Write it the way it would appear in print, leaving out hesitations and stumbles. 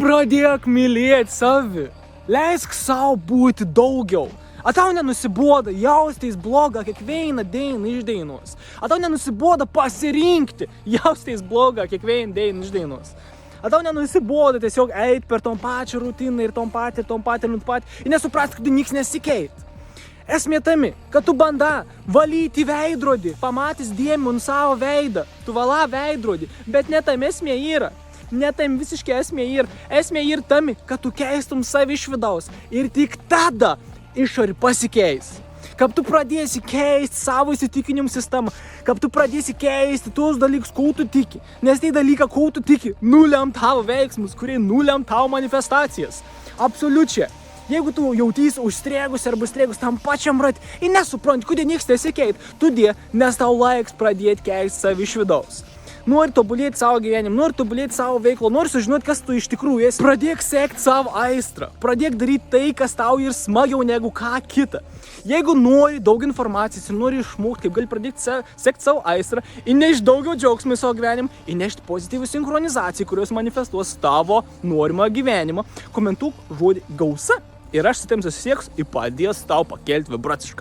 Pradėk mylėti savi. Leisk savo būti daugiau. Ar tau nenusiboda jaustis blogą kiekvieną dieną iš dainos? Ar tau nenusiboda pasirinkti jaustis blogą kiekvieną dieną iš dainos? Ar tau nenusiboda tiesiog eiti per tom pačią rutiną ir tom patį ir nesuprasti, kad niks nesikeit? Esmė tame, kad tu banda valyti veidrodį, pamatys dėmų ant savo veidą, tu vala veidrodį, bet ne tam esmė yra. Ne tam visiškai esmė yra. Esmė yra tame, kad tu keistum savi iš vidaus ir tik tada išorį pasikeis. Kad tu pradėsi keisti savo įsitikinimų sistemą, kad tu pradėsi keisti tuos dalykus, ko tu tiki. Nes tai dalyką, ko tu tiki, nulems tavo veiksmus, kurie nulems tavo manifestacijas. Absoliučiai. Jeigu tu jautysi užstrėgus arba strėgus tam pačiam ratį ir nesupranti, kodėl nieks nesikeit, tudė, nes tau laiks pradėti keisti savi iš vidaus. Nori tobulėti savo gyvenimą, nori tobulėti savo veiklą, nori sužinoti, kas tu iš tikrųjų esi. Pradėk sekti savo aistrą, pradėk daryti tai, kas tau ir smagiau negu ką kita. Jeigu nori daug informacijos ir nori išmokti, kaip gali pradėti sekti savo aistrą, įnešti daugiau džiaugsmų į savo gyvenimą, įnešti pozityvų sinchronizaciją, kurios manifestuos tavo norimą gyvenimą, komentuok žodį gausa ir aš su tavim susisieksiu ir padės tau pakelti vibracišką.